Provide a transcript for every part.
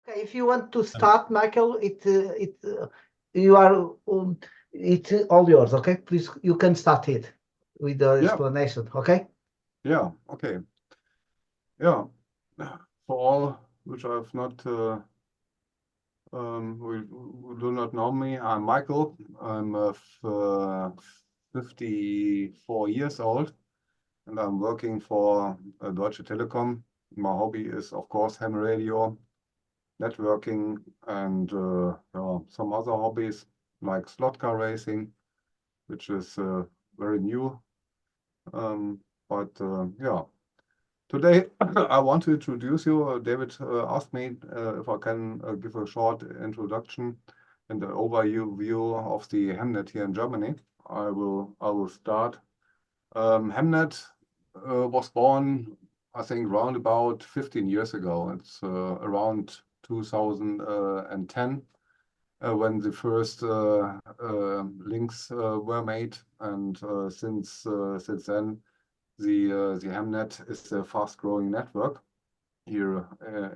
Okay, if you want to start, Michael, you are it's all yours. Okay, please, you can start it with the explanation. Okay. Yeah. Okay. Yeah. For all which I've not who do not know me, I'm Michael. I'm 54 years old, and I'm working for Deutsche Telekom. My hobby is, of course, ham radio, networking, and some other hobbies like slot car racing, which is very new. Yeah, today I want to introduce you. David asked me if I can give a short introduction and an overview of the HAMnet here in Germany. I will start. HAMnet was born, I think, round about 15 years ago. It's around 2010 when the first links were made, and since then, the HAMnet is a fast-growing network here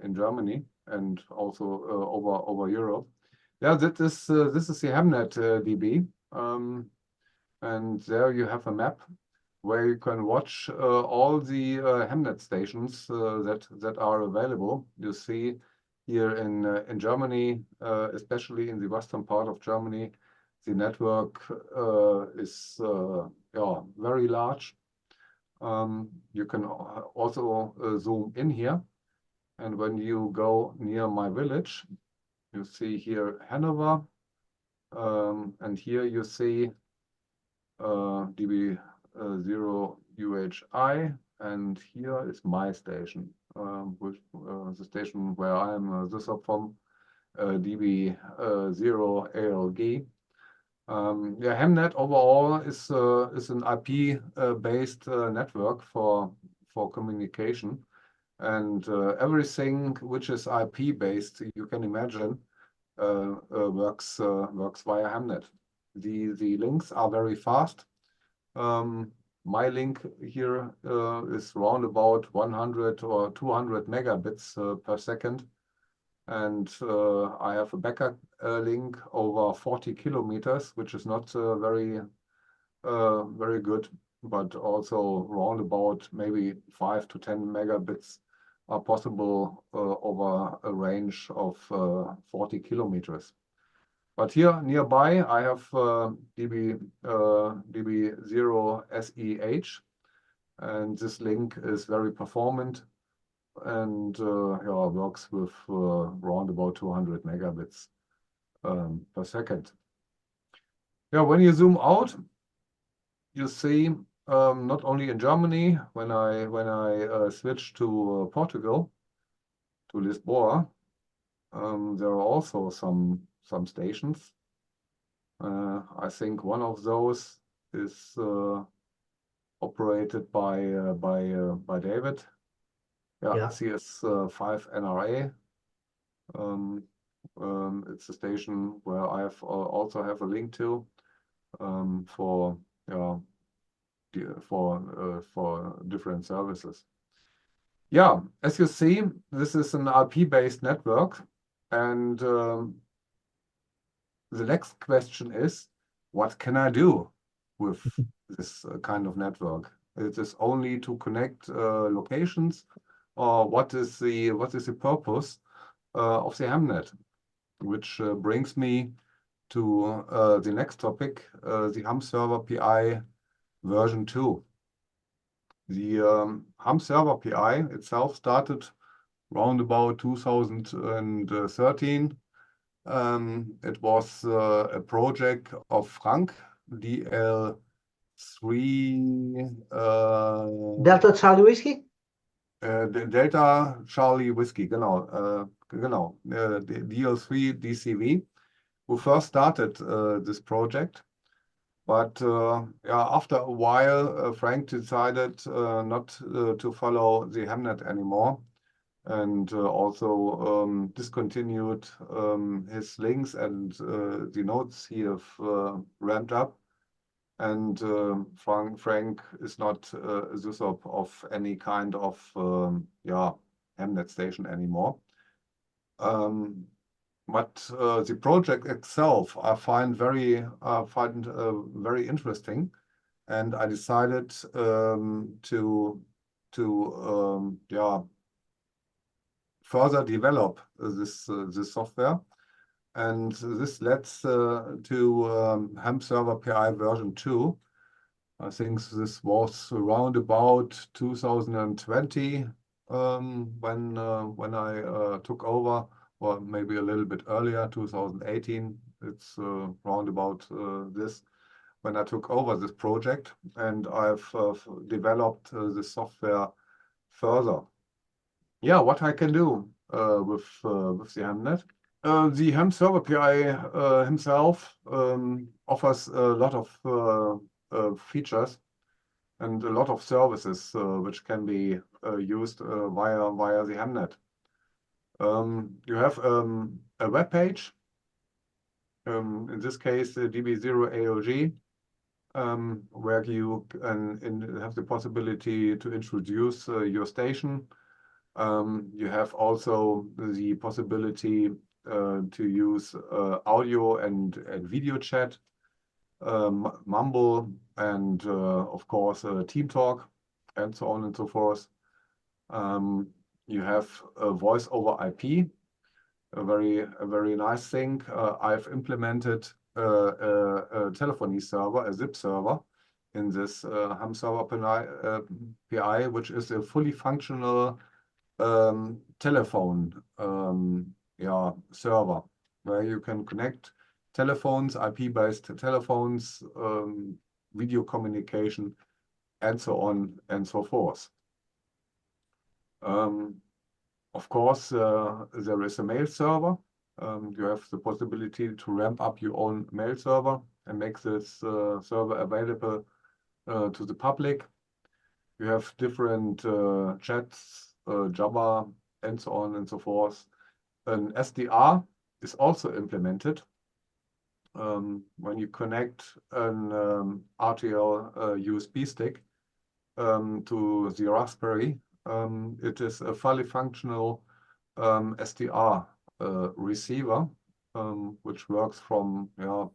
in Germany and also over Europe. Yeah, this is the HAMnet DB, and there you have a map where you can watch all the HAMnet stations that are available. You see here in Germany, especially in the western part of Germany, the network is very large. You can also zoom in here, and when you go near my village, you see here Hanover, and here you see DB0UHI, and here is my station, with the station where I am from, DB0ARRLg. Yeah, HAMnet overall is an IP-based network for communication, and everything which is IP-based, you can imagine, works via HAMnet. The links are very fast. My link here is around about 100 or 200 megabits per second, and I have a backup link over 40 kilometers, which is not very good, but also around about maybe 5 to 10 megabits are possible over a range of 40 kilometers. But here nearby, I have DB0SEH, and this link is very performant and works with around about 200 megabits per second. Yeah, when you zoom out, you see not only in Germany, when I switch to Portugal, to Lisboa, there are also some stations. I think one of those is operated by David. Yeah, CS5 NRA. It's a station where I also have a link to for different services. Yeah, as you see, this is an IP-based network, and the next question is, what can I do with this kind of network? It is only to connect locations, or what is the purpose of the HAMnet? Which brings me to the next topic, the HamSRVPi version 2. The HamSRVPi itself started around about 2013. It was a project of Frank, DL3 Delta Charlie Whiskey? Delta Charlie Whiskey, genau, DL3 DCV, who first started this project. But after a while, Frank decided not to follow the HAMnet anymore, and also discontinued his links, and the nodes he have ramped up. And Frank is not a user of any kind of HAMnet station anymore. But the project itself I find very interesting, and I decided to further develop this software, and this led to HamSRVPi version 2. I think this was around about 2020 when I took over, or maybe a little bit earlier, 2018. It's round about this when I took over this project, and I've developed the software further. Yeah, what I can do with the HAMnet. The HamSRVPi himself offers a lot of features and a lot of services which can be used via the HAMnet. You have a web page, in this case DB0AOG, where you have the possibility to introduce your station. You have also the possibility to use audio and video chat, Mumble, and of course Team Talk, and so on and so forth. You have a voice over IP, a very nice thing. I've implemented a telephony server, a zip server, in this HamSRVPi, which is a fully functional telephone server, where you can connect telephones, IP-based telephones, video communication, and so on and so forth. Of course, there is a mail server. You have the possibility to ramp up your own mail server and make this server available to the public. You have different chats, Java, and so on and so forth. An SDR is also implemented. When you connect an RTL USB stick to the Raspberry, it is a fully functional SDR receiver, which works from the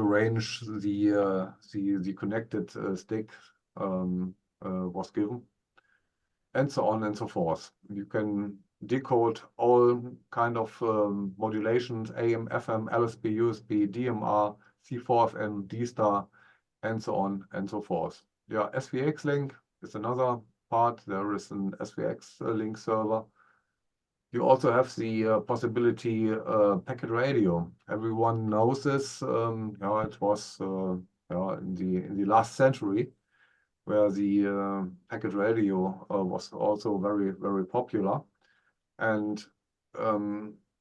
range the connected stick was given, and so on and so forth. You can decode all kind of modulations: AM, FM, LSB, USB, DMR, C4FM, D-Star, and so on and so forth. Yeah, SVX link is another part. There is an SVX link server. You also have the possibility packet radio. Everyone knows this. It was in the last century, where the packet radio was also very popular, and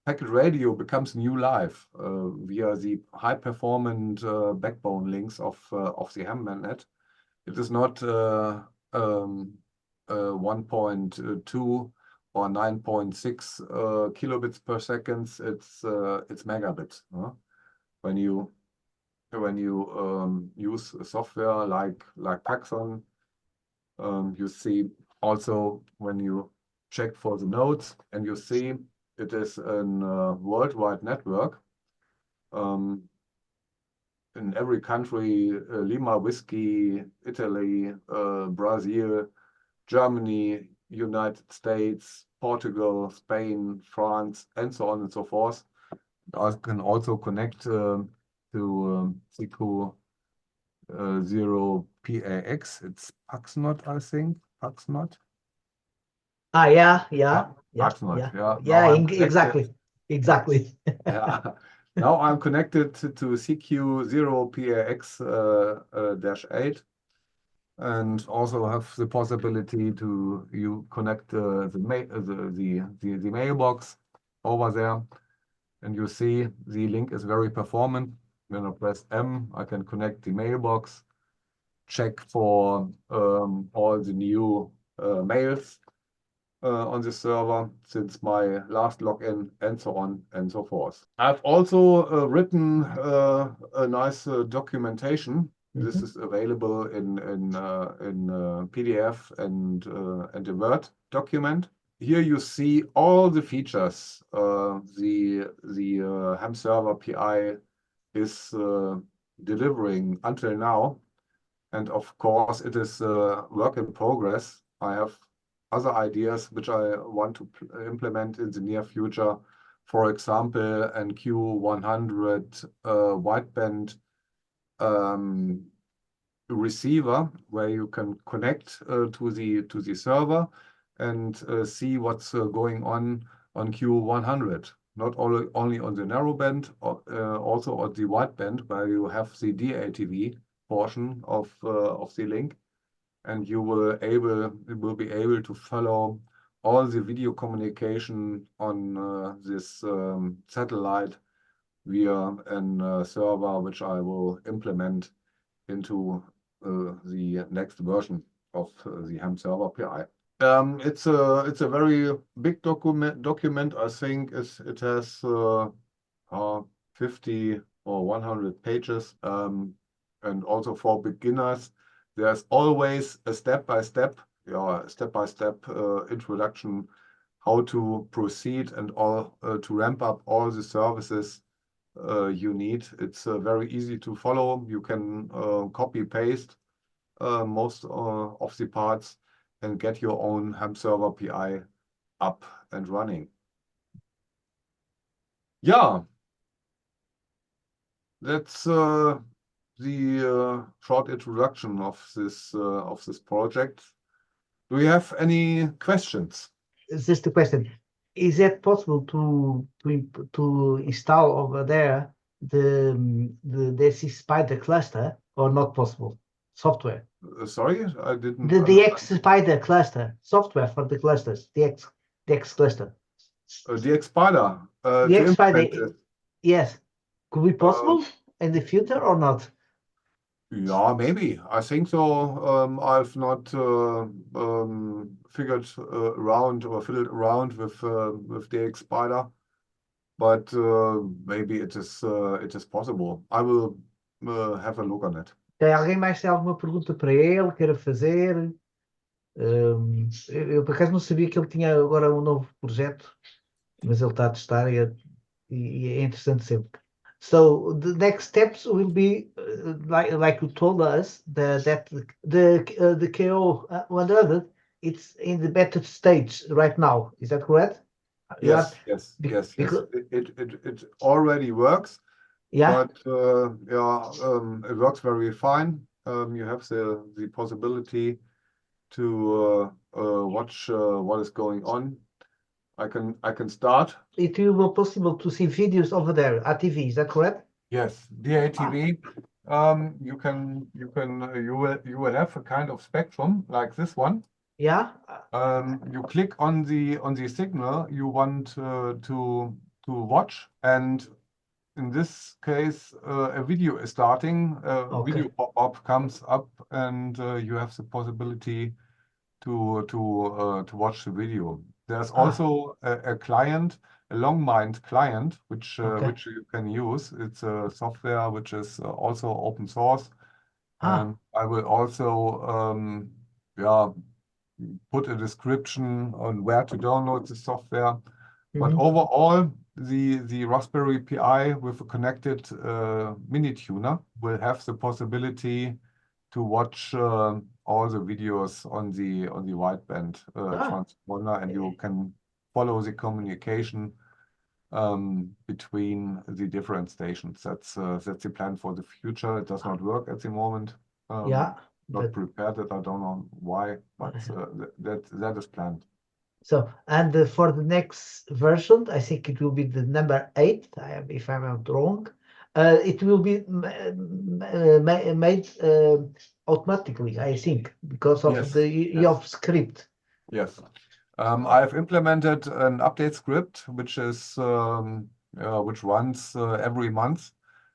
packet radio becomes new life via the high-performant backbone links of the HAMnet. It is not 1.2 or 9.6 kilobits per second. It's megabits. When you use a software like Paxson, you see also when you check for the nodes, and you see it is a worldwide network. In every country, Lima Whiskey, Italy, Brazil, Germany, United States, Portugal, Spain, France, and so on and so forth. I can also connect to CQ0PAX. It's PaxNot, I think. PaxNot. Yeah. PaxNot. Exactly. Yeah. Now I'm connected to CQ0PAX-8, and also have the possibility to connect the mailbox over there, and you see the link is very performant. When I press M, I can connect the mailbox, check for all the new mails on the server since my last login, and so on and so forth. I've also written a nice documentation. This is available in PDF and a Word document. here you see all the features the HamSRVPi is delivering until now. And of course, it is a work in progress. I have other ideas which I want to implement in the near future. For example, an Q100 wideband receiver where you can connect to the server and see what's going on Q100. Not only on the narrowband, also on the wideband where you have the DATV portion of the link, and you will be able to follow all the video communication on this satellite via a server which I will implement into the next version of the HamSRVPi. It's a very big document. I think it has 50 or 100 pages. And also for beginners, there's always a step-by-step introduction, how to proceed and to ramp up all the services you need. It's very easy to follow. You can copy paste most of the parts and get your own HamSRVPi up and running. Yeah, that's the short introduction of this project. Do you have any questions? Is this the question? Is it possible to install over there the Spider cluster or not possible? Software. Sorry, I didn't. The X Spider cluster software for the clusters. The X cluster. The X Spider. The X Spider. Yes. Could be possible in the future or not? Yeah, maybe. I think so. I've not figured around or fiddled around with the X Spider, but maybe it is possible. I will have a look on it. Tem alguém mais tem alguma pergunta para ele, queira fazer? Eu por acaso não sabia que ele tinha agora um novo projeto, mas ele está a testar e é interessante sempre. So the next steps will be like you told us that the KO 100 it's in the beta stage right now. Is that correct? Yes. It already works. Yeah. But it works very fine. You have the possibility to watch what is going on. I can start. It will be possible to see videos over there, ATV, is that correct? Yes, DATV. You will have a kind of spectrum like this one. Yeah. You click on the signal you want to watch, and in this case, a video is starting. Video pop-up comes up, and you have the possibility to watch the video. There's also a client, a Longmind client, which you can use. It's a software which is also open source. And I will also put a description on where to download the software. But overall, the Raspberry Pi with a connected mini tuner will have the possibility to watch all the videos on the wideband transponder, and you can follow the communication between the different stations. That's the plan for the future. It does not work at the moment. Not prepared it. I don't know why, but that is planned. So, and for the next version, I think it will be the number 8, if I'm not wrong. It will be made automatically, I think, because of the script. Yes. I've implemented an update script, which is which runs every month.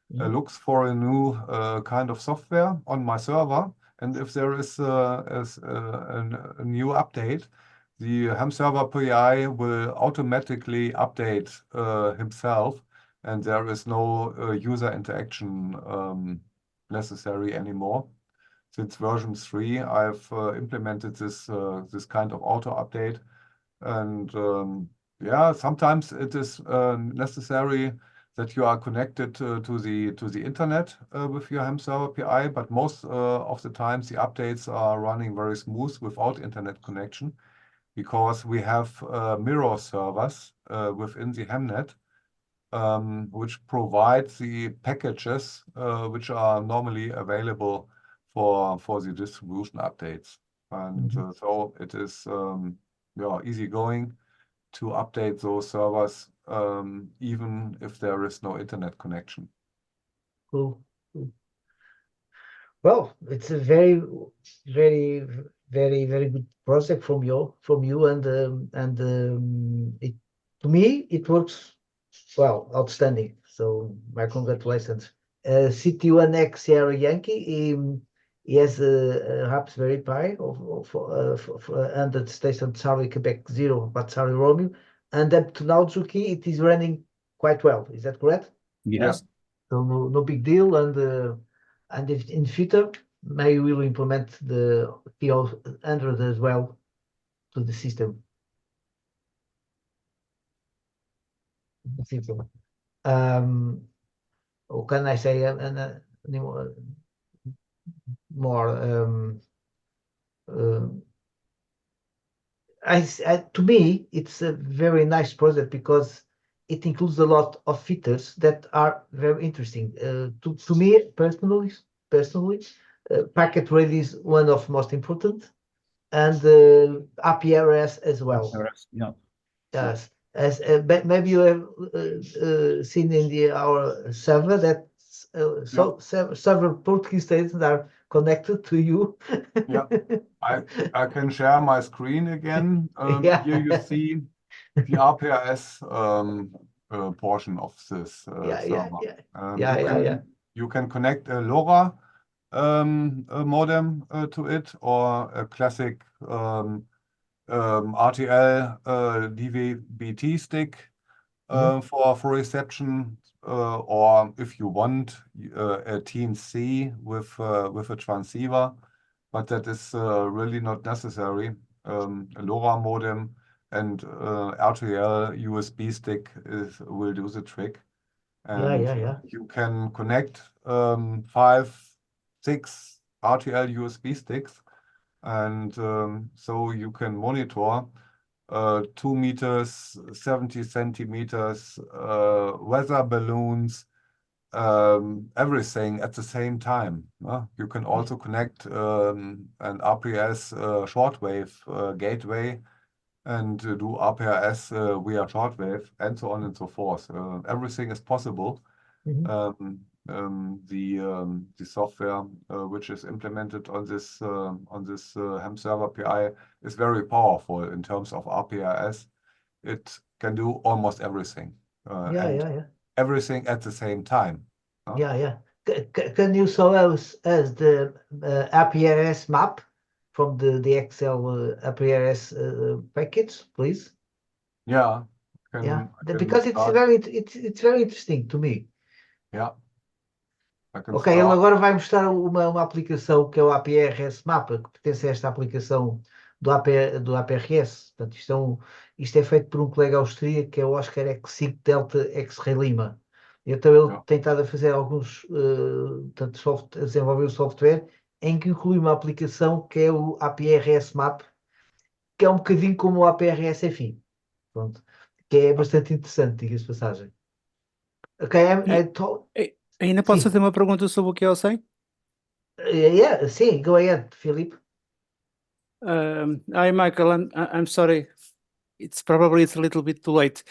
Looks for a new kind of software on my server, and if there is a new update, the HamSRVPi will automatically update himself, and there is no user interaction necessary anymore. Since version 3, I've implemented this kind of auto update, And yeah, sometimes it is necessary that you are connected to the internet with your HamSRVPi, but most of the times the updates are running very smooth without internet connection, because we have mirror servers within the HAMnet, which provide the packages which are normally available for the distribution updates. And so it is yeah, easy going to update those servers even if there is no internet connection. Cool. Well, it's a very, very, very good project from you, and it, to me it works well, outstanding. So my congratulations. CT1XR Yankee, he has a HamSRVPi and the station Charlie Quebec 0, but Charlie Romeo, and up to now, Zuki, it is running quite well. Is that correct? Yes. So no big deal, and if in future, maybe we will implement the P100 as well to the system. Simple. Or can I say more? To me, it's a very nice project because it includes a lot of features that are very interesting. To me personally, packet rate is one of most important, and ARRLx as well. Yeah. Yes, as maybe you have seen in our server that several Portuguese stations are connected to you. Yeah, I can share my screen again. Yeah. Here you see the ARRLx portion of this server. You can connect a LoRa modem to it, or a classic RTL DVB-T stick for reception, or if you want a TNC with a transceiver, but that is really not necessary. A LoRa modem and RTL USB stick will do the trick. And you can connect 5, 6 RTL USB sticks, and so you can monitor 2 meters, 70 centimeters, weather balloons, everything at the same time. You can also connect an ARRLx shortwave gateway and do ARRLx via shortwave, and so on and so forth. Everything is possible. The software which is implemented on this HamSRVPi is very powerful in terms of ARRLx. It can do almost everything. Everything at the same time. Can you show us the ARRLx map from the Excel ARRLx package, please? Yeah. Because it's very interesting to me. Yeah. Ok, ele agora vai mostrar uma aplicação que é o ARRLx Mapa, que pertence a esta aplicação do ARRLx. Portanto, isto é feito por um colega austríaco que é o Oscar X5 Delta X-Ray Lima. Então ele tem estado a fazer alguns, a desenvolver o software em que inclui uma aplicação que é o ARRLx Map, que é um bocadinho como o ARRLx FI. Pronto. Que é bastante interessante, diga-se de passagem. Ok, ainda posso fazer uma pergunta sobre o que eu sei? Sim, go ahead, Filipe. Hi, Michael. I'm sorry. It's a little bit too late.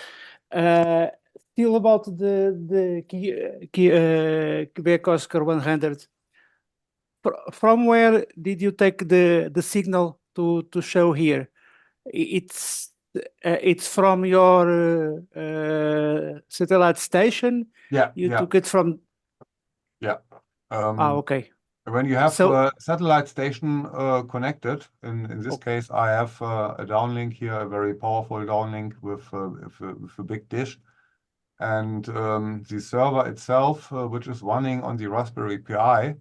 Still about the Quebec Oscar 100. From where did you take the signal to show here? It's from your satellite station. You took it from. Okay. When you have a satellite station connected, in this case, I have a downlink here, a very powerful downlink with a big dish. And the server itself, which is running on the Raspberry Pi,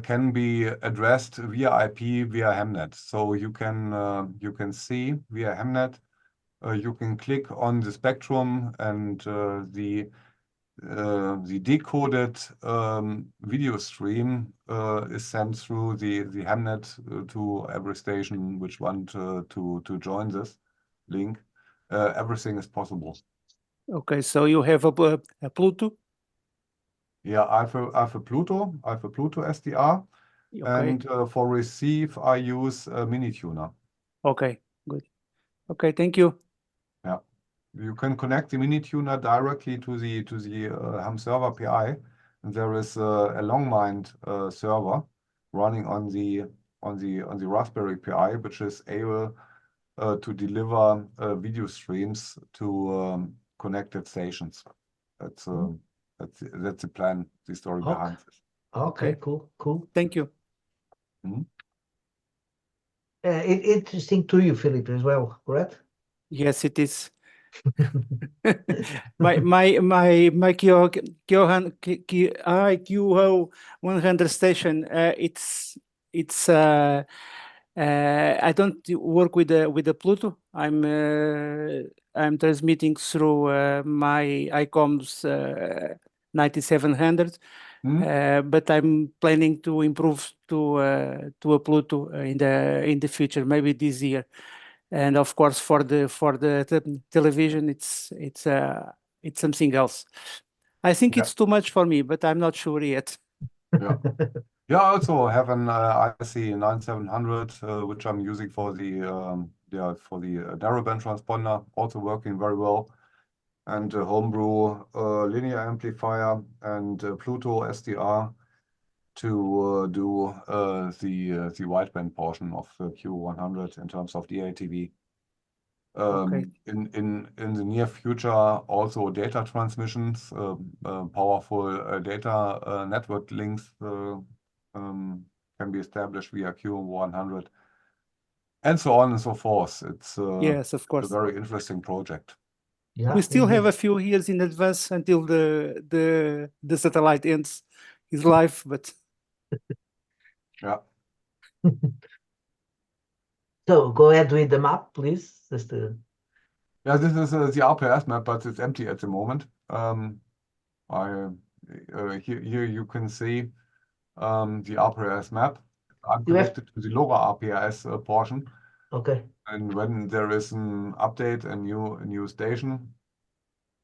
can be addressed via IP, via HAMnet. So you can see via HAMnet you can click on the spectrum, and the decoded video stream is sent through the HAMnet to every station which want to join this link. Everything is possible. Okay, so you have a Bluetooth? Yeah, I have a Pluto. I have a Pluto SDR, Okay, and for receive I use a mini tuner. okay, good. Okay, thank you. Yeah, you can connect the mini tuner directly to the HamSRVPi, and there is a Longmind server running on the Raspberry Pi, which is able to deliver video streams to connected stations. That's the plan, the story Okay. behind this. Okay, cool. Thank you. Mhm. Interesting to you, Philip, as well, correct? Yes, it is. My QO 100 station. It's I don't work with the Pluto. I'm transmitting through my ICOM's 9700. But I'm planning to improve to a Pluto in the future, maybe this year. And of course, for the television, it's something else. I think it's too much for me, but I'm not sure yet. Yeah. Yeah, I also have an IC 9700, which I'm using for the narrowband transponder, also working very well, and a homebrew linear amplifier and Pluto SDR to do the wideband portion of Q100 in terms of DATV. Okay. In the near future, also data transmissions, powerful data network links can be established via Q100, and so on and so forth. It's Yes, of a course. very interesting project. Yeah, We still have indeed. a few years in advance until the satellite ends its life, but Yeah. So go ahead with the map, please. Yeah, this is the RPS map, but it's empty at the moment. Here you can see the RPS map. I'm You have- connected to the LoRa RPS portion, Okay. and when there is an update, a new station,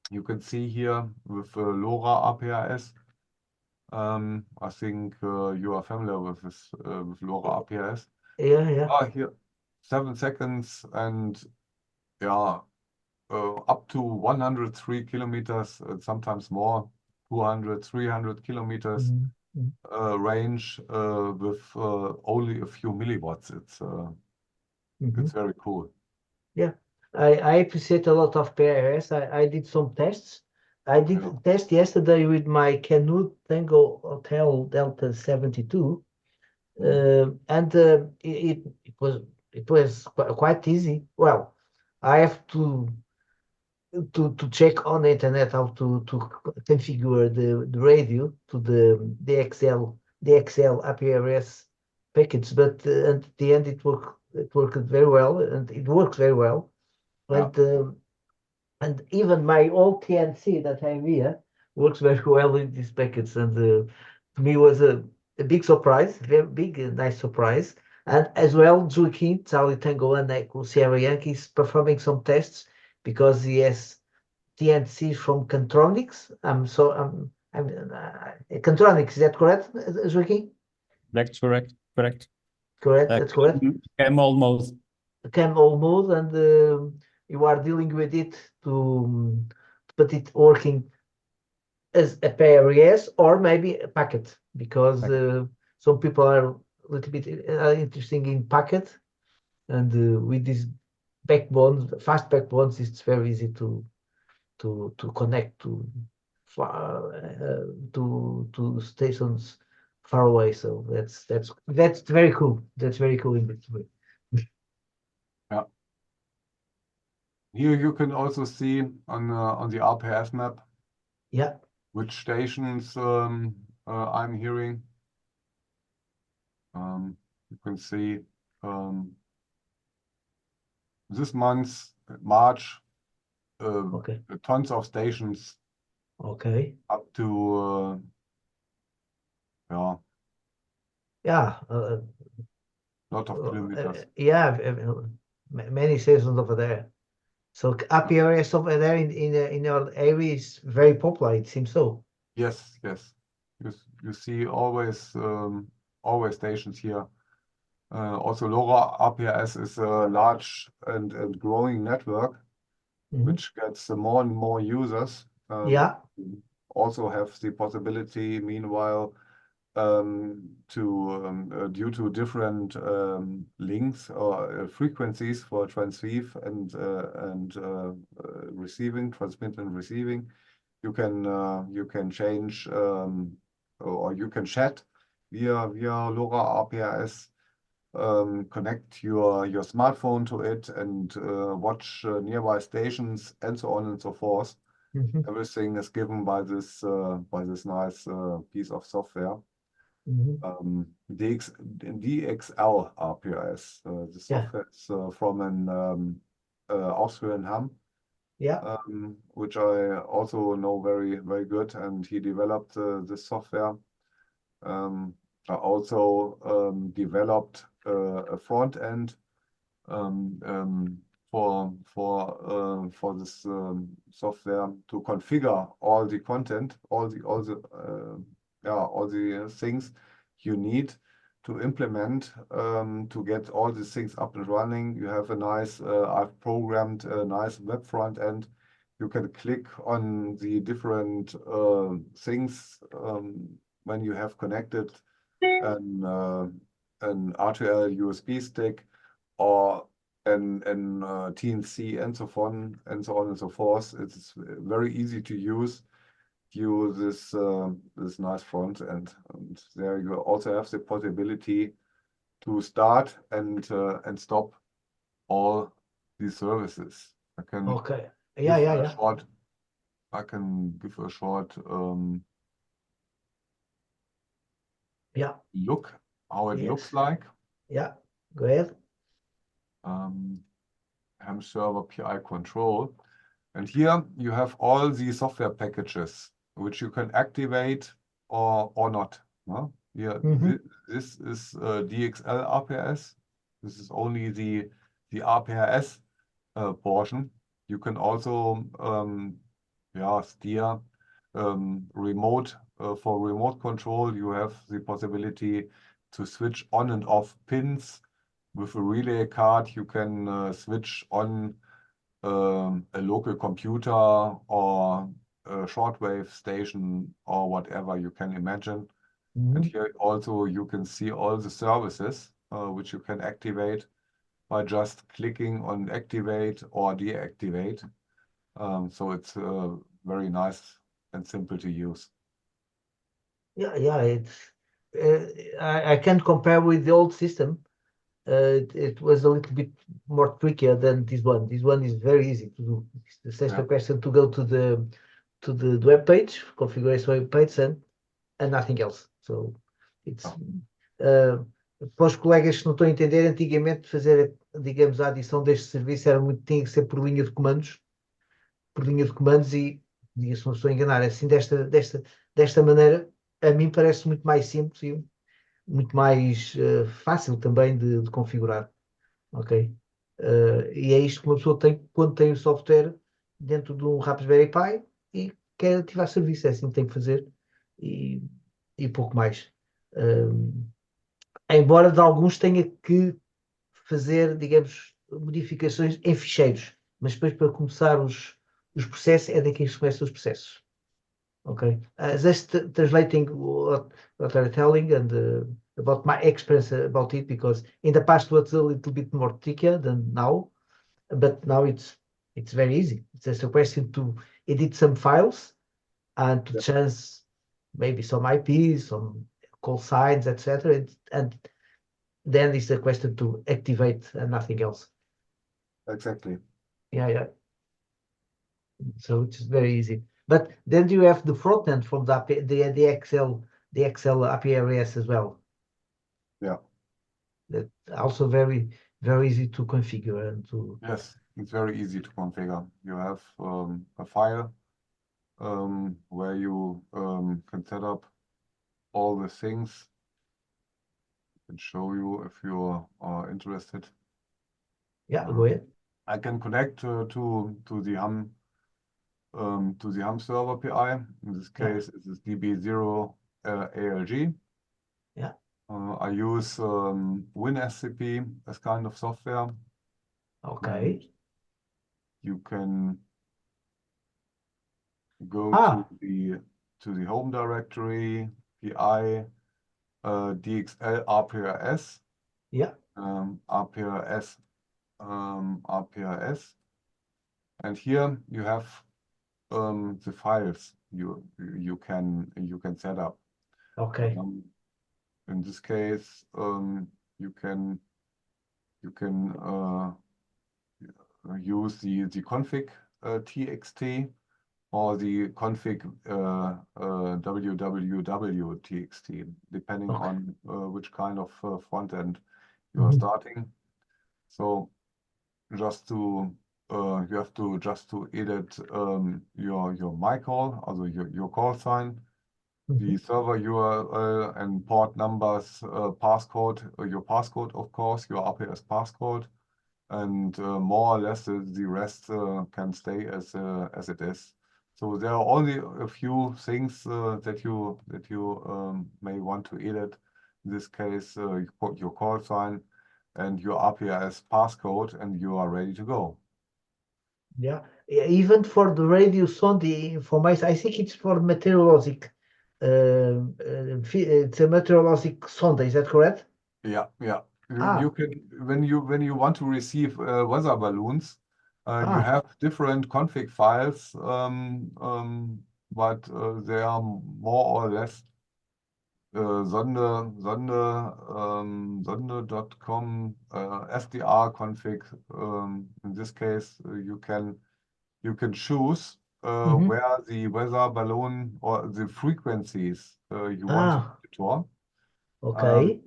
you can see here with LoRa RPS. I think you are familiar with this with LoRa RPS. Yeah. Here 7 seconds, and yeah, up to 103 kilometers, sometimes more, 200, 300 kilometers Mhm. range with only a few milliwatts. It's very cool. Yeah, I appreciate a lot of PRS. I did some tests. I did a test yesterday with my Canoe Tango Hotel Delta 72, and it was quite easy. Well, I have to check on the internet how to configure the radio to the XL APRS package, but at the end it worked very well, and it works very well. And even my old TNC that I have here works very well in this package, and to me was a big surprise, very big and nice surprise. And as well, Joaquin, Charlie Tango and Echo Sierra Yankee is performing some tests because he has TNC from Contronics. Contronics, is that correct, Joaquin? That's correct. Correct, that's correct. Camel mode. Camel mode, and you are dealing with it to put it working as a PRS or maybe a packet, because some people are a little bit interested in packet, and with these backbones, fast backbones, it's very easy to connect to stations far away. So that's very cool. That's very cool in this way. Yeah. Here you can also see on the RPS map, Yeah, which stations I'm hearing. You can see this month, March, Okay. tons of stations Okay. up to yeah, Yeah. lot of kilometers. Yeah. Many stations over there. So ARRLx over there in your area is very popular. It seems so. Yes, yes. You see always stations here. Also, LoRa APRS is a large and growing network, Mhm. which gets more and more users. Yeah. Also have the possibility, meanwhile, due to different links or frequencies for transceive and receiving, transmit and receiving, you can change or you can chat via LoRa APRS. Connect your smartphone to it and watch nearby stations and so on and so forth. Mhm. Everything is given by this nice piece of software. Mhm. DXL APRS. The Yeah. software is from an Austrian ham, Yeah. which I also know very, very good, and he developed this software. I also developed a front end for this software to configure all the content, all the things you need to implement to get all these things up and running. You have a nice, I've programmed a nice web front end. You can click on the different things when you have connected an RTL USB stick or an TNC and so on and so forth. It's very easy to use. Use this nice front end, and there you also have the possibility to start and stop all these services. I can Okay. Yeah. give Yeah. a Yeah. short. I can give a short Yeah. look how it Yes. looks like. Yeah. Go ahead. HamSRVPi control. And here you have all the software packages which you can activate or not. No? Here, Mhm. this is DXL APRS. This is only the APRS portion. You can also steer remote for remote control. You have the possibility to switch on and off pins. With a relay card, you can switch on a local computer or a shortwave station or whatever you can imagine. And Mhm. here also you can see all the services which you can activate by just clicking on activate or deactivate. So it's very nice and simple to use. Yeah. Yeah. It's. I can't compare with the old system. It was a little bit more trickier than this one. This one is very easy to do. It's just a question to go to the web page, configuration web page, and nothing else. So it's para os colegas que não estão a entender, antigamente fazer, digamos, a adição deste serviço tinha que ser por linha de comandos, e se não estou a enganar, assim desta maneira, a mim parece muito mais simples e muito mais fácil também de configurar. Ok? E é isto que uma pessoa tem quando tem o software dentro de um HamSRVPi e quer ativar serviço. É assim que tem que fazer e pouco mais. Embora de alguns tenha que fazer, digamos, modificações em ficheiros, mas depois para começar os processos é daqui que se começam os processos. Okay. Just translating what I'm telling and about my experience about it, because in the past it was a little bit more trickier than now, but now it's very easy. It's just a question to edit some files and to change maybe some IPs, some call signs, etc. And then it's a question to activate and nothing else. Exactly. Yeah. So it's very easy. But then you have the front end from the XL APRS as well. Yeah. That also very very easy to configure and to. Yes, it's very easy to configure. You have a file where you can set up all the things. I can show you if you are interested. Yeah, go ahead. I can connect to the HamSRVPi. In this Yeah. case, it is DB0 ARRLg. Yeah. I use WinSCP as kind of software. Okay. You can go Ah. to the home directory, PI, DXL, ARRLx, Yeah. ARRLx, ARRLx, and here you have the files you can set up. Okay. In this case, you can use the config txt or the config www txt, depending Okay. on which kind of front end you are starting. So just to you have to edit your my call, also your call sign, the server URL and port numbers, passcode, your passcode, of course, your RPS passcode, and more or less the rest can stay as it is. So there are only a few things that you may want to edit. In this case, your call sign and your RPS passcode, and you are ready to go. Yeah. Even for the radio sound, the information, I think it's for meteorologic. It's a meteorologic sonde, is that correct? Yeah. Ah. You can when you want to receive weather balloons, you Ah. have different config files, but they are more or less sonde.com SDR config. In this case, you can choose where the weather balloon or the frequencies you want to Ah. monitor, Okay.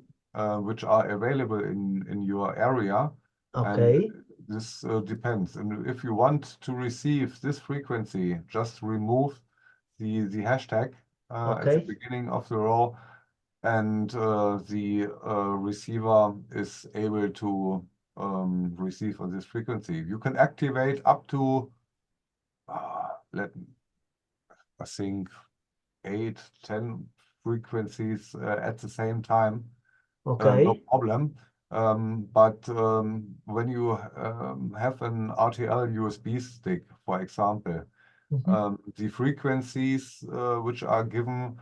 which are available in your area. And Okay. this depends. And if you want to receive this frequency, just remove the hashtag at the Okay. beginning of the row, and the receiver is able to receive on this frequency. You can activate up to I think 8-10 frequencies at the same time. No Okay. problem. But when you have an RTL USB stick, for example, the frequencies which are given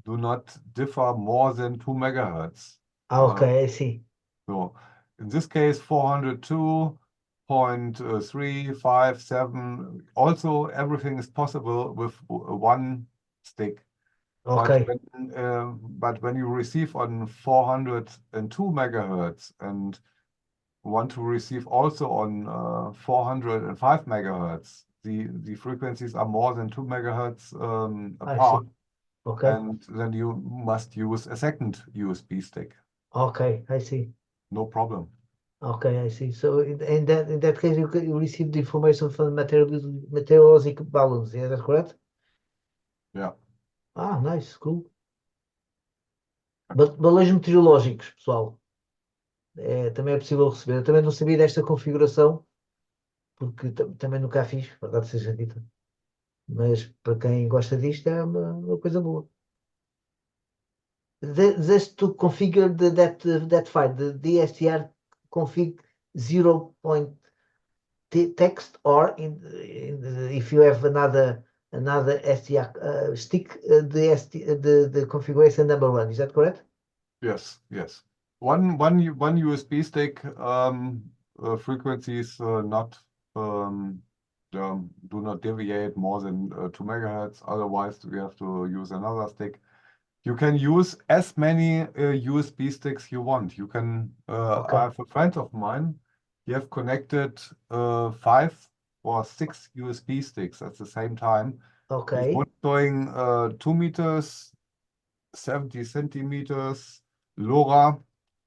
do not differ more than 2 megahertz. Okay, I see. So in this case, 402.357. Also, everything is possible with one stick. Okay. But when you receive on 402 megahertz and want to receive also on 405 megahertz, the frequencies are more than 2 megahertz I apart, see. Okay. and then you must use a second USB stick. Okay, I see. No problem. Okay, I see. So in that case, you receive the information from meteorological balloons. Yeah, that's correct? Yeah. Ah, nice, cool. Balões meteorológicos, pessoal. Também é possível receber. Eu também não sabia desta configuração, porque também nunca a fiz, verdade seja dita. Mas para quem gosta disto é uma coisa boa. Just to configure that file, the DSTR config 0.text, or if you have another STR stick, the configuration number 1. Is that correct? Yes. One USB stick, frequencies not do not deviate more than 2 megahertz. Otherwise, we have to use another stick. You can use as many USB sticks you want. You can. Okay. I have a friend of mine. He have connected 5 or 6 USB sticks at the same time. Okay. He's monitoring 2 meters, 70 centimeters LoRa,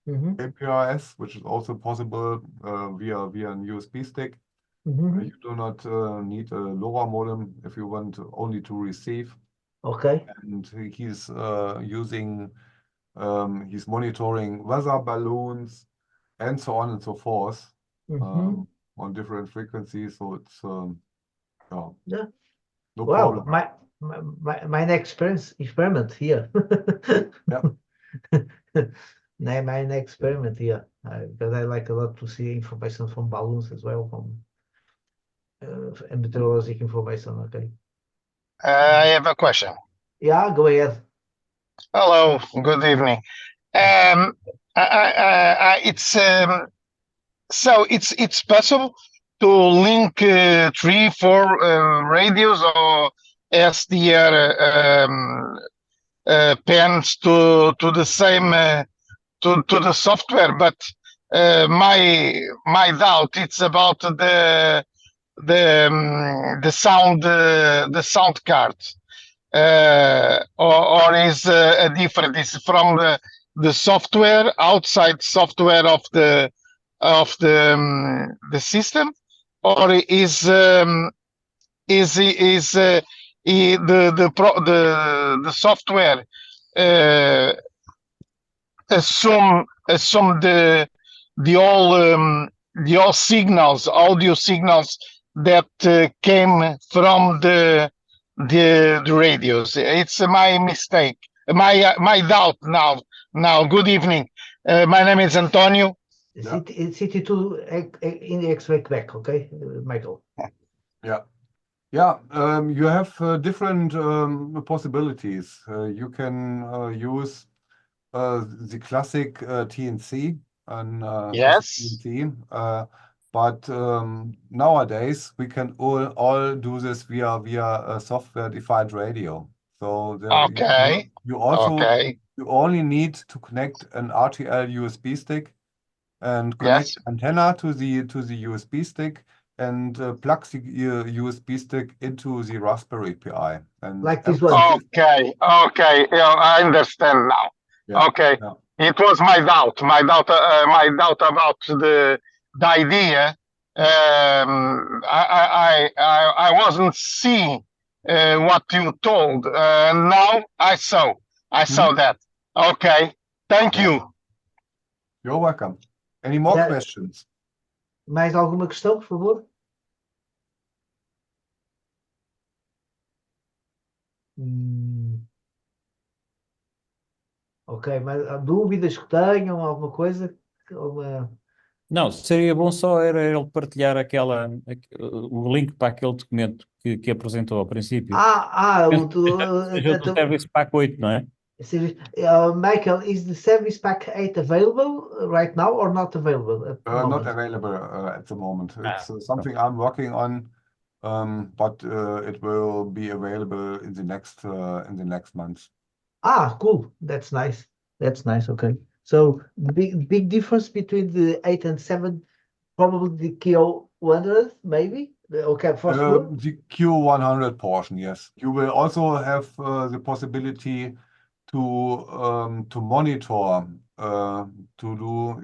Mhm, APRS, which is also possible via an USB stick. mhm. You do not need a LoRa modem if you want only to receive. Okay. And he's he's monitoring weather balloons and so on and so forth Mhm. on different frequencies. So it's Yeah. no Wow, problem. my next experiment here. Yeah. My next experiment here, because I like a lot to see information from balloons as well, from meteorological information. Okay. I have a question. Yeah, go ahead. Hello, good evening. It's possible to link three, four radios or SDR pens to the same to the software, but my doubt it's about the sound card. Or is a different? Is from the software, outside software of the system, or is the software assume the all signals, audio signals that came from the radios. It's my mistake, my doubt now. Now, good evening. My name is Antonio. Yeah. CT2 in the X-ray back, okay, Michael. Yeah. You have different possibilities. You can use the classic TNC and Yes. TNC, but nowadays we can all do this via a software-defined radio. So Okay. you also Okay. you only need to connect an RTL USB stick and connect Yes. antenna to the USB stick and plug the USB stick into the Raspberry Pi. And Like this one. Okay. Okay. Yeah, I understand now. Yeah, Okay. yeah. It was my doubt. My doubt about the idea. I wasn't seeing what you told. Now I saw. I saw that. Okay. Thank Yeah. you. You're welcome. Any more Yeah. questions? Mais alguma questão, por favor? Ok, mas há dúvidas que tenham, alguma coisa? Não, seria bom só era ele partilhar o link para aquele documento que apresentou ao princípio. O Seja do Service Pack 8, não é? Michael, is the Service Pack 8 available right now or not available at the Not moment? available at the moment. It's something I'm working on, but it will be available in the next month. Cool. That's nice. That's nice. Okay. So the big difference between the 8 and 7, probably the Q100, maybe. Okay, for sure. The Q100 portion, yes. You will also have the possibility to monitor, to do,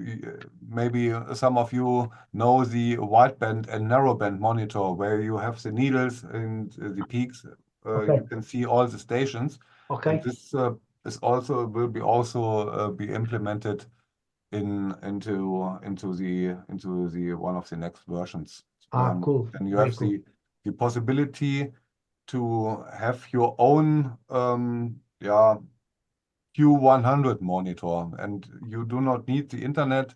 maybe some of you know the wideband and narrowband monitor, where you have the needles and the peaks. Okay. You can see all the stations. Okay. And this will be implemented into the one of the next versions. Cool. And you Very have cool. the possibility to have your own Q100 monitor, and you do not need the internet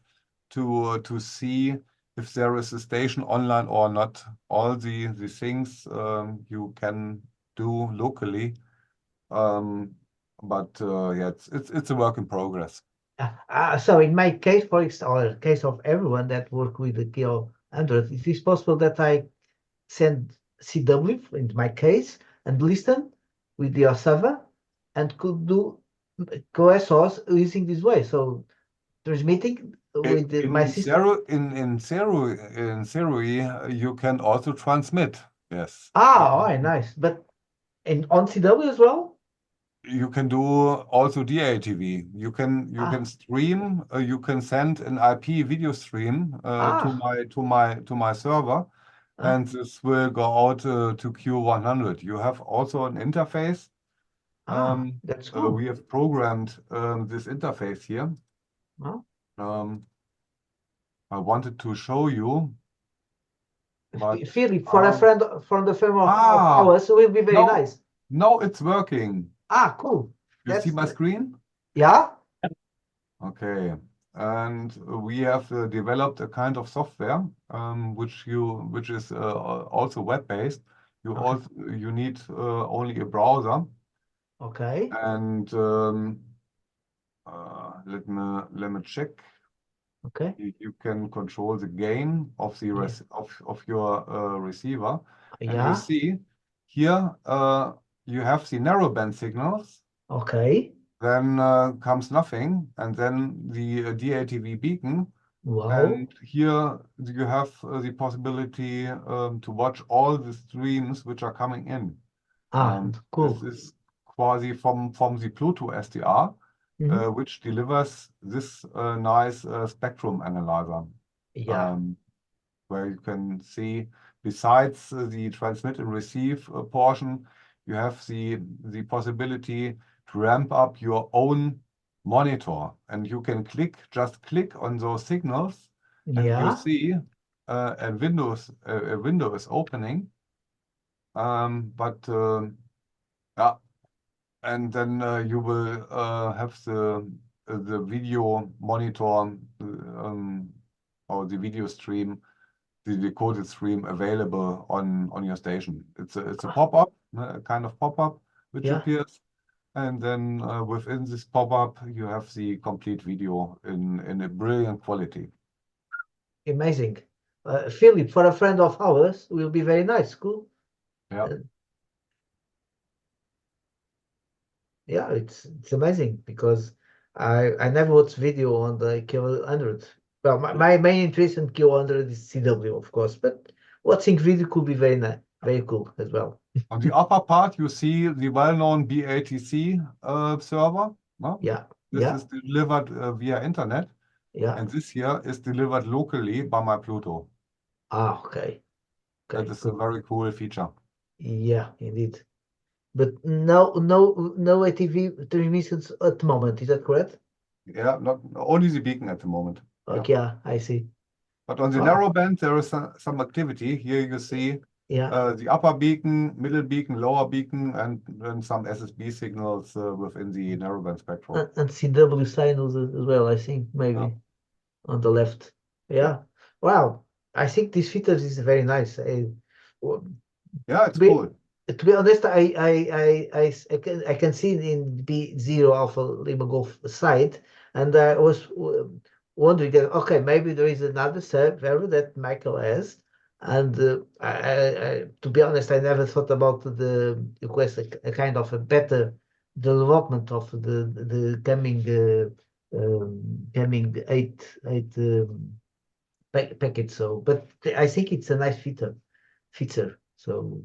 to see if there is a station online or not. All the things you can do locally, but yeah, it's a work in progress. So in my case, for example, or case of everyone that work with the Q100, it is possible that I send CW in my case and listen with the server and could do QSOs using this way. So transmitting with my system. In theory, you can also transmit. Yes. All right, nice. But on CW as well? you can do also DATV. You can stream. You can send an IP video stream to my server, and this will go out to Q100. You have also an interface. That's cool. We have programmed this interface here. I wanted to show you. But, Philip, for a friend from the firm of ours, will be very nice. No, it's working. Cool. You see my screen? Yeah. Okay. And we have developed a kind of software which is also web-based. You need only a browser. Okay. And let me check. Okay. You can control the gain of the of your receiver. And you see here you have the narrowband signals. Okay. Then comes nothing, and then the DATV beacon. Wow. And here you have the possibility to watch all the streams which are coming in. Cool. This is quasi from the Bluetooth SDR, which delivers this nice spectrum analyzer. Where you can see, besides the transmit and receive portion, you have the possibility to ramp up your own monitor, and you can just click on those signals, and you see a window is opening. And then you will have the video monitor or the video stream, the decoded stream available on your station. It's a pop-up, a kind of pop-up which appears, and then within this pop-up you have the complete video in a brilliant quality. Amazing. Philip, for a friend of ours, will be very nice. Cool. Yeah, it's amazing because I never watched video on the Q100. Well, my main interest in Q100 is CW, of course, but watching video could be very nice, very cool as well. On the upper part, you see the well-known BATC server. No? This is delivered via internet. And this here is delivered locally by my Pluto. Okay. That is a very cool feature. Yeah, indeed. But no ATV transmissions at the moment, is that correct? Yeah, not only the beacon at the moment. Okay, I see. But on the narrowband, there is some activity. Here you see the upper beacon, middle beacon, lower beacon, and some SSB signals within the narrowband spectrum. And CW signals as well, I think, maybe on the left. Wow. I think this feature is very nice. It's cool. To be honest, I can see it in B0 Alpha Lima Golf side, and I was wondering, okay, maybe there is another server that Michael has, and to be honest, I never thought about the request a kind of a better development of the coming eight package. So, but I think it's a nice feature. So.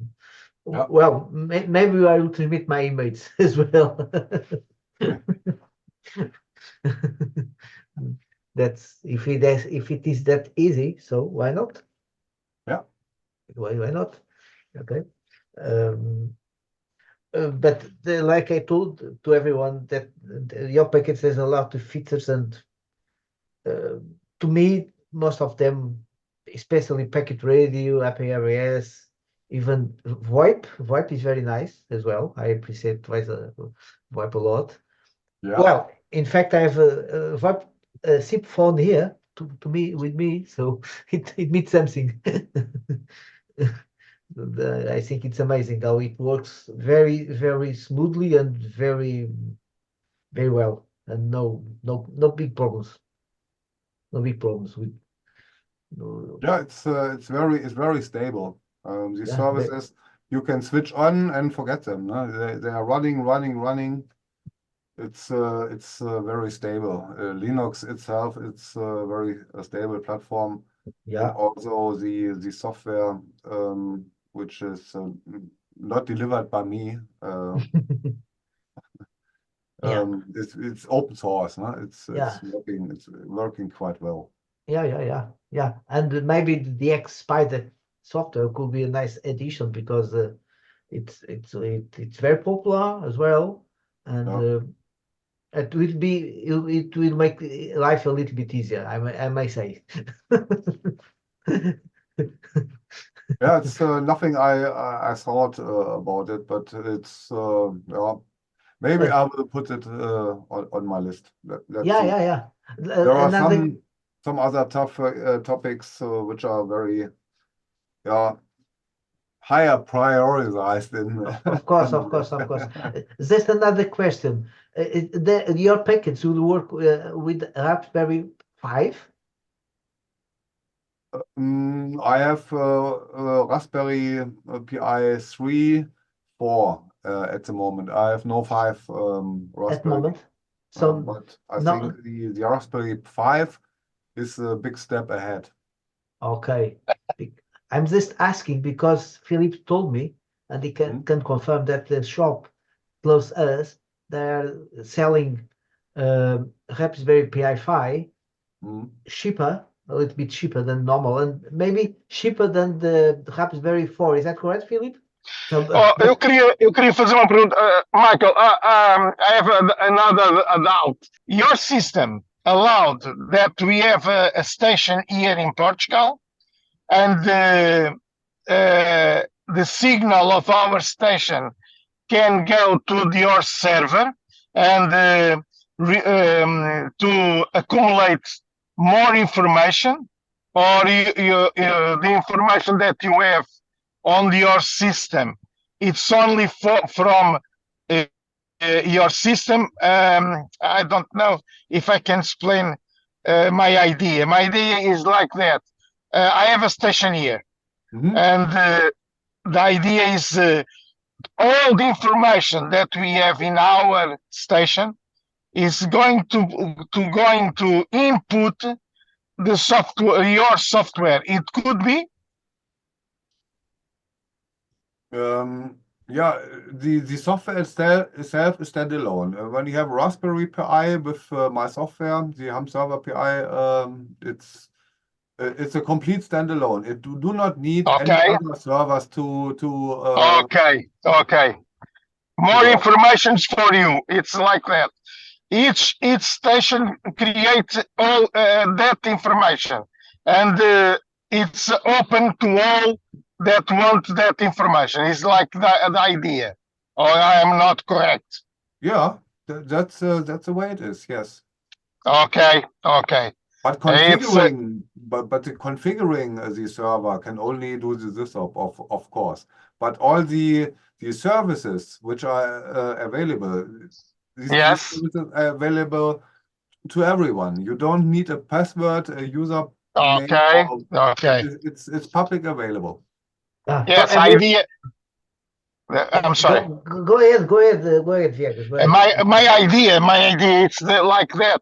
Well, maybe I will transmit my emails as well. That's if it is that easy, so why not? Yeah. Why not? Okay. But like I told to everyone that your package has a lot of features, and to me, most of them, especially packet radio, ARRLx, even VoIP is very nice as well. I appreciate VoIP a lot. Well, in fact, I have a VoIP SIP phone here with me, so it means something. I think it's amazing how it works very, very smoothly and very, very well, and no big problems. No big problems with. It's very stable. These services you can switch on and forget them. No? They are running. It's very stable. Linux itself, it's a very stable platform. And also the software, which is not delivered by me. Yeah. It's open source, no? Yeah. It's working quite well. Yeah. And maybe the X Spider software could be a nice addition because it's very popular as well, and it will make life a little bit easier. I may say. Yeah, it's nothing I thought about it, but it's yeah. Maybe I will put it on my list. Let's see. Yeah. There are Another. some other tough topics which are very higher prioritized in. Of course. There's another question. Your package will work with Raspberry 5? I have Raspberry Pi 3, 4 at the moment. I have no 5 At the Raspberry. moment. So But I no. think the Raspberry 5 is a big step ahead. Okay. I'm just asking because Philip told me, and he can confirm that the shop close us, they're selling Raspberry Pi 5 cheaper, a little bit cheaper than normal, and maybe cheaper than the Raspberry 4. Is that correct, Philip? So, eu queria fazer uma pergunta, Michael. I have another doubt. Your system allowed that we have a station here in Portugal, and the signal of our station can go to your server and to accumulate more information, or the information that you have on your system, it's only from your system. I don't know if I can explain my idea. My idea is like that. I have a station here, and the idea is all the information that we have in our station is going to input the software, your software. It could be. Yeah, the software itself is standalone. When you have Raspberry Pi with my software, the HamSRVPi, it's a complete standalone. It do not need any other servers to. Okay. More information for you. It's like that. Each station creates all that information, and it's open to all that want that information. It's like the idea, or I am not correct? Yeah, that's the way it is. Yes. Okay. But configuring, but the configuring the server can only do this of course. But all the services which are available, these services are available to everyone. You don't need a password, a user name. Okay. It's public available. Yes, idea. I'm sorry. Go ahead, Viego. My idea, it's like that.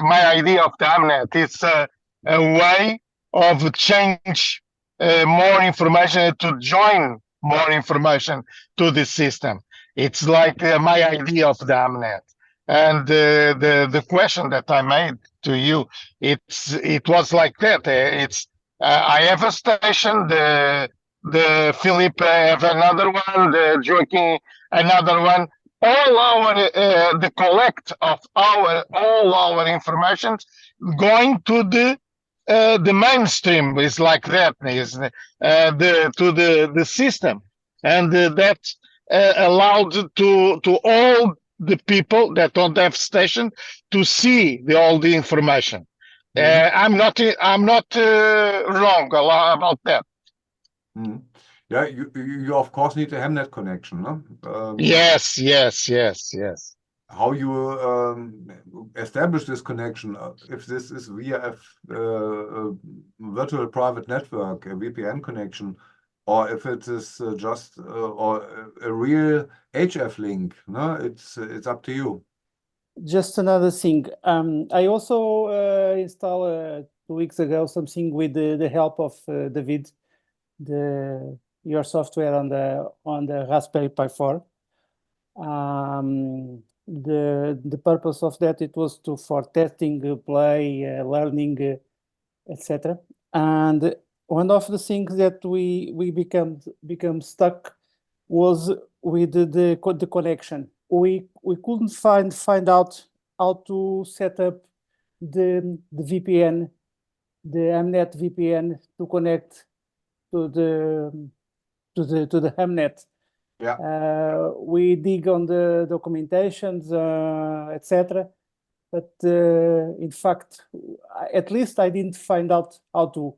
My idea of the HAMnet, it's a way of change more information, to join more information to the system. It's like my idea of the HAMnet. And the question that I made to you, it was like that. I have a station, the Philip have another one, the Joaquin another one. All our the collect of all our information going to the mainstream is like that, is to the system, and that allowed to all the people that don't have station to see all the information. I'm not wrong about that. Yeah, you of course need a HAMnet connection, no? Yes. How you establish this connection? If this is via a virtual private network, a VPN connection, or if it is just or a real HF link, no? It's up to you. Just another thing. I also installed 2 weeks ago something with the help of David, your software on the Raspberry Pi 4. The purpose of that, it was for testing, play, learning, etc. And one of the things that we become stuck was with the connection. We couldn't find out how to set up the VPN, the HAMnet VPN, to connect to the HAMnet. Yeah. We dig on the documentations, etc. But in fact, at least I didn't find out how to.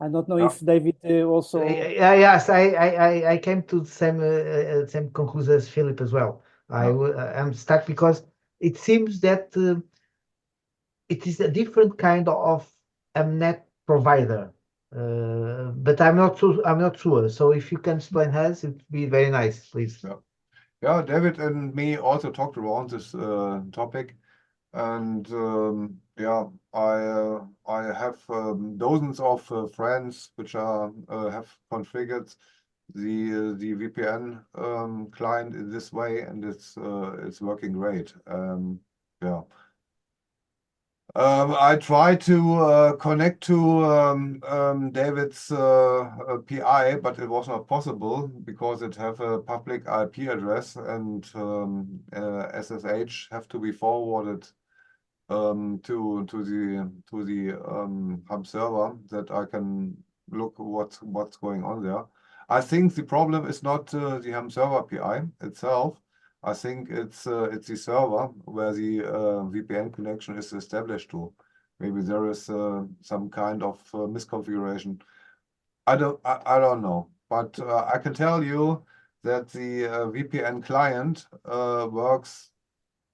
I don't know if David also. Yes, I came to the same conclusion as Philip as well. I'm stuck because it seems that it is a different kind of HAMnet provider, but I'm not sure. So if you can explain us, it would be very nice, please. Yeah, David and me also talked around this topic, and yeah, I have dozens of friends which are have configured the VPN client in this way, and it's working great. Yeah. I tried to connect to David's PI, but it was not possible because it have a public IP address, and SSH have to be forwarded to the hub server that I can look what's going on there. I think the problem is not the HamSRVPi itself. I think it's the server where the VPN connection is established to. Maybe there is some kind of misconfiguration. I don't know, but I can tell you that the VPN client works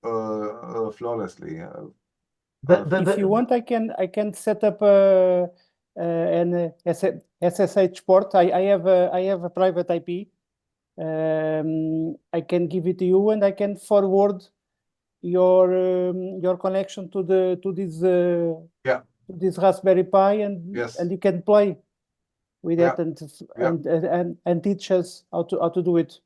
flawlessly. But If you want, I can set up an SSH port. I have a private IP. I can give it to you, and I can forward your connection to this Raspberry Pi, and you can play with that and teach us how to do it.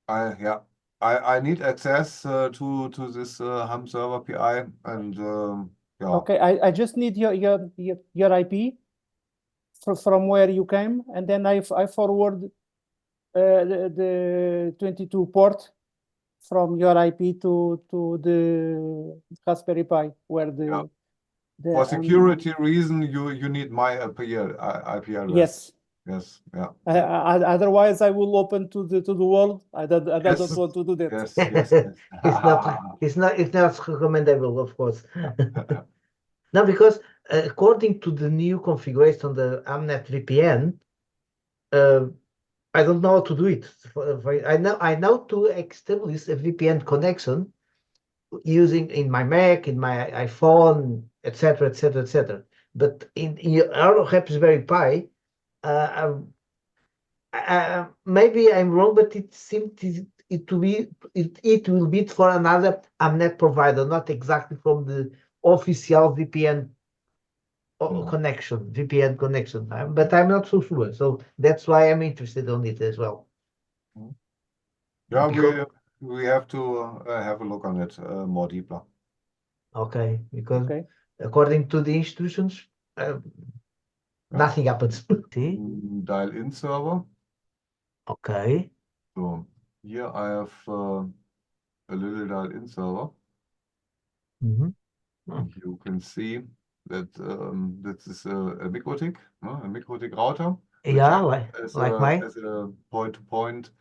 I need access to this HamSRVPi, and Okay, I just need your IP from where you came, and then I forward the 22 port from your IP to the Raspberry Pi, where the for security reason you need my IP address. Yes. Yes. Yeah. Otherwise, I will open to the world. I don't want to do that. Yes. It's not recommendable, of course. No, because according to the new configuration on the HAMnet VPN, I don't know how to do it. I know to establish a VPN connection using in my Mac, in my iPhone, etc., etc., etc. But in your HamSRVPi, maybe I'm wrong, but it seems it will be for another HAMnet provider, not exactly from the official VPN VPN connection. But I'm not so sure. So that's why I'm interested on it as well. Yeah, we have to have a look on it more deeper. Okay, because according to the instructions, nothing happens. See? Dial-in server. Okay. So here I have a little dial-in server. You can see that this is a MikroTik, a MikroTik router. Yeah, like mine. As a point-to-point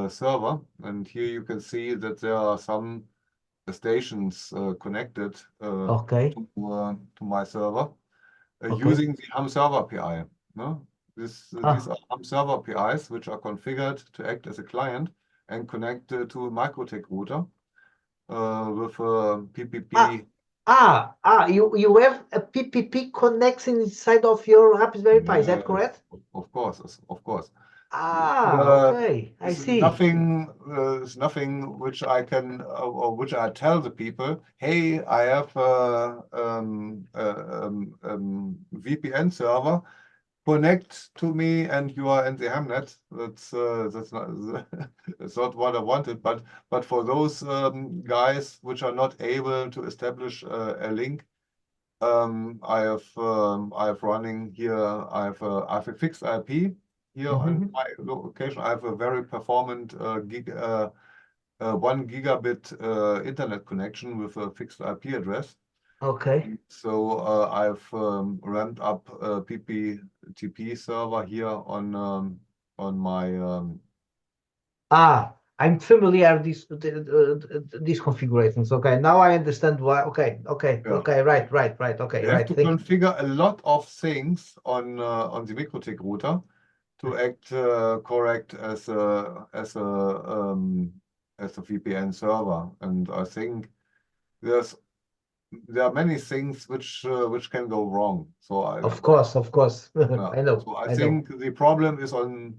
server, and here you can see that there are some stations connected to my server using the HamSRVPi. These are HamSRVPis which are configured to act as a client and connect to a MikroTik router with a PPP. You have a PPP connection inside of your HamSRVPi, is that correct? Of course. Okay, I see. It's nothing which I can or which I tell the people. Hey, I have a VPN server. connect to me and you are in the HAMnet. That's not that's not what I wanted. But for those guys which are not able to establish a link, I have running here. I have a fixed IP here on my location. I have a very performant 1 gigabit internet connection with a fixed IP address. Okay. So I've ramped up a PPTP server here on my I'm familiar with these configurations. Okay, now I understand why. Okay, Yeah. okay, right. Okay, You have right. to Thank you. configure a lot of things on the MikroTik router to act correct as a VPN server. And I think there are many things which can go wrong. So Of course. yeah. I know. So I I know. think the problem is on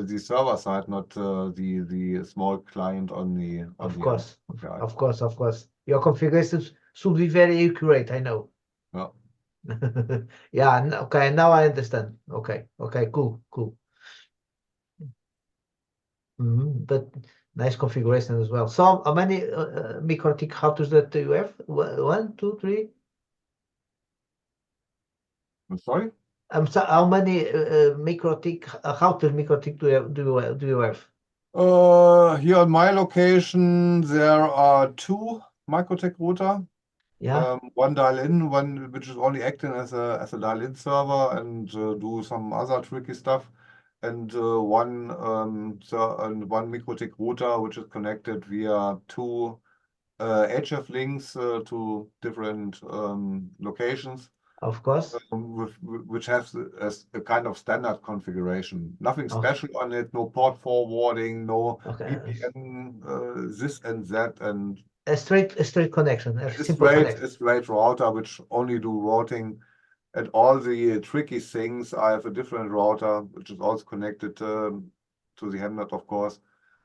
the server side, not the small client on the Of end. course. Okay. Of course. Your configurations should be very accurate. I know. Yeah. Yeah. Okay. Now I understand. Okay. Cool. But nice configuration as well. So how many MikroTik routers that you have? 1, 2, 3? I'm sorry? So how many MikroTik MikroTik do you have? Here on my location, there are 2 MikroTik router. Yeah. One dial-in, one which is only acting as a dial-in server and do some other tricky stuff, and one MikroTik router which is connected via 2 HF links to different locations. Of course. Which has a kind of standard configuration. Nothing Oh. special on it, no port forwarding, no Okay. VPN, this and that, and A straight connection, a a simple connection. straight router which only do routing. And all the tricky things, I have a different router which is also connected to the HAMnet, of course.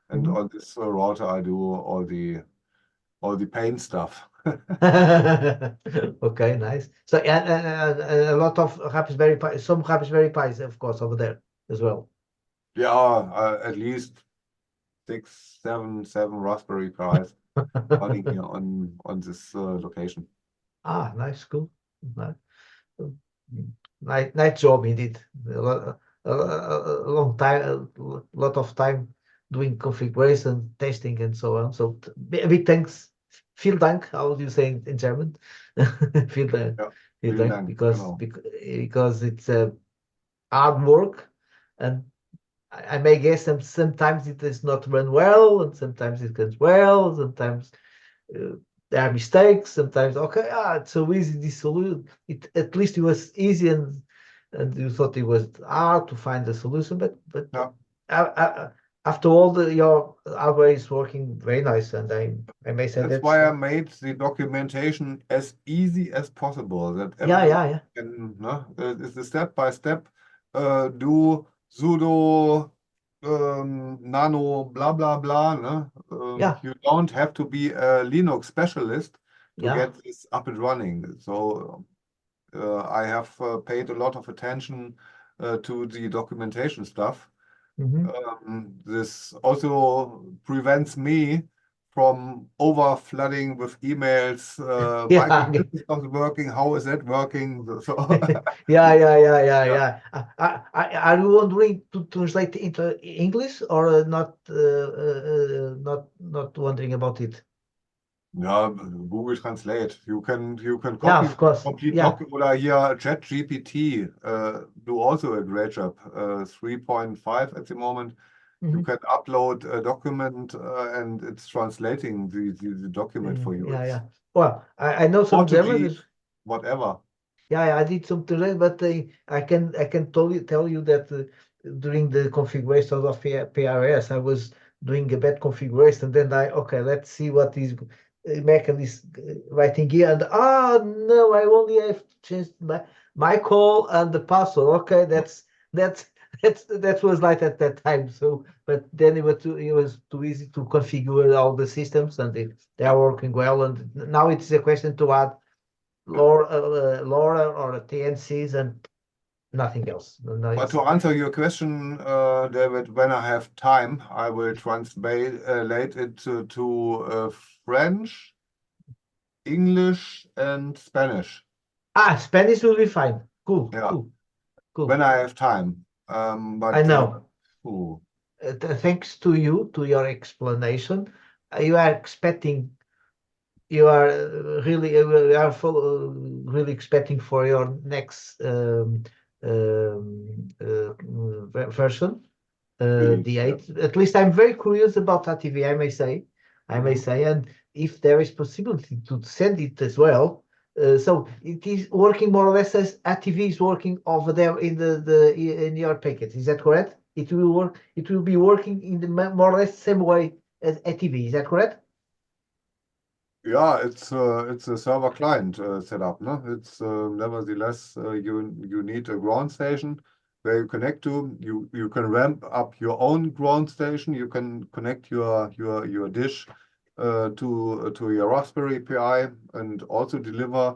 And on this router, I do all the pain stuff. Okay, nice. So a lot of Raspberry Pi, some Raspberry Pis, of course, over there as well. Yeah, at least 6, 7 Raspberry Pis running here on this location. Nice, cool. Nice job indeed. A long time, a lot of time doing configuration, testing, and so on. So big thanks. Vielen Dank, how do you say in German? Vielen Dank. Yeah, Vielen vielen Dank, Dank, because genau. because it's hard work, and I may guess sometimes it does not run well, and sometimes it goes well. Sometimes there are mistakes. Sometimes okay, it's so easy. This solution, at least it was easy, and you thought it was hard to find a solution. But Yeah. after all, your hardware is working very nice, and I may say That's why I made the documentation as easy as possible. That everyone can, it's the step by step. Do sudo nano blah blah blah. You don't have to be a Linux specialist to get this up and running. So I have paid a lot of attention to the documentation stuff. This also prevents me from over flooding with emails. My computer is not working. How is that working? So yeah. Are you wondering to translate into English or not? Not wondering about it. Yeah, Google Translate. You can copy of course. complete document, or here ChatGPT do also a great job. 3.5 at the moment. You can upload a document and it's translating the document for you. Yeah. Well, I know some German. Whatever. Yeah, I did some today, but I can tell you that during the configuration of PRS, I was doing a bad configuration. Then let's see what is mechanism writing here, and no, I only have changed my call and the password. Okay, that was like at that time. So, but then it was too easy to configure all the systems, and they are working well. And now it's a question to add LoRa or TNCs, and nothing else. No, But to answer your question, David, when I have time, I will translate it to French, English, and Spanish. Spanish will be fine. Cool, Yeah. cool. When I have time. But I know. ooh, Thanks to you, to your explanation, you are expecting. You are really expecting for your next version, Really, the yeah. 8. At least I'm very curious about ATV, I may say, and if there is possibility to send it as well. So it is working more or less as ATV is working over there in in your packet. Is that correct? It will work. It will be working in the more or less same way as ATV. Is that correct? Yeah, it's a server client setup, no? It's nevertheless you need a ground station where you connect to. You can ramp up your own ground station. You can connect your dish to your Raspberry Pi and also deliver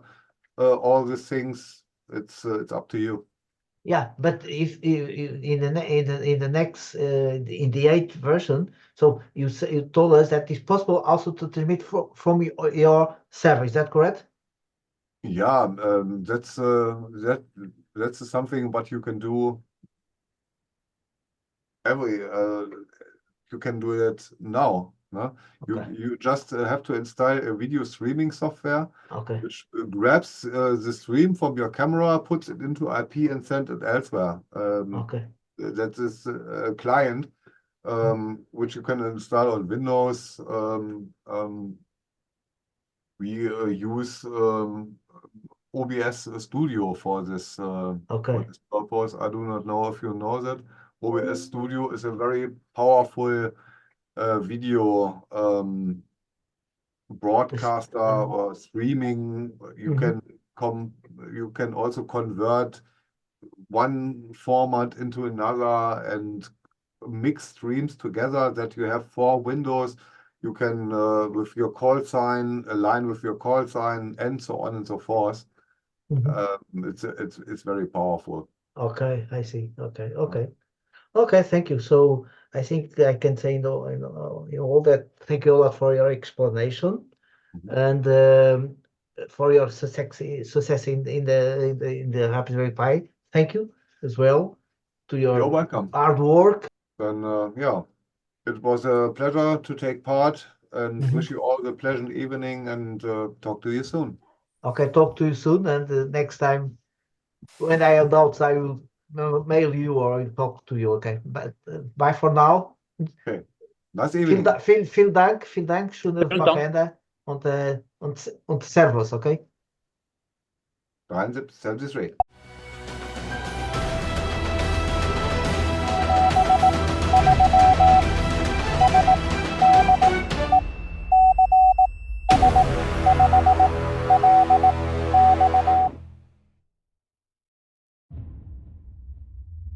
all these things. It's up to you. Yeah, but if in the next in the 8th version, so you told us that it's possible also to transmit from your server. Is that correct? Yeah, that's something what you can do you can do it now. No? Okay. You just have to install a video streaming software Okay. which grabs the stream from your camera, puts it into IP and sends it elsewhere. Okay. That is a client which you can install on Windows. We use OBS Studio for this Okay. purpose. I do not know if you know that. OBS Studio is a very powerful video broadcaster or streaming. You can also convert one format into another and mix streams together that you have 4 windows. You can with your call sign align with your call sign and so on and so forth. It's very powerful. Okay, I see. Okay, thank you. So I think I can say all that. Thank you a lot for your explanation and for your success in the Raspberry Pi. Thank you as well to You're your welcome. hard work. Then yeah, it was a pleasure to take part and wish you all the pleasant evening and talk to you soon. Okay, talk to you soon, and next time when I am out, I will mail you or I'll talk to you. Okay, but bye for now. Okay, nice evening. Vielen Dank, schöne Wochenende und Servus, okay? 73.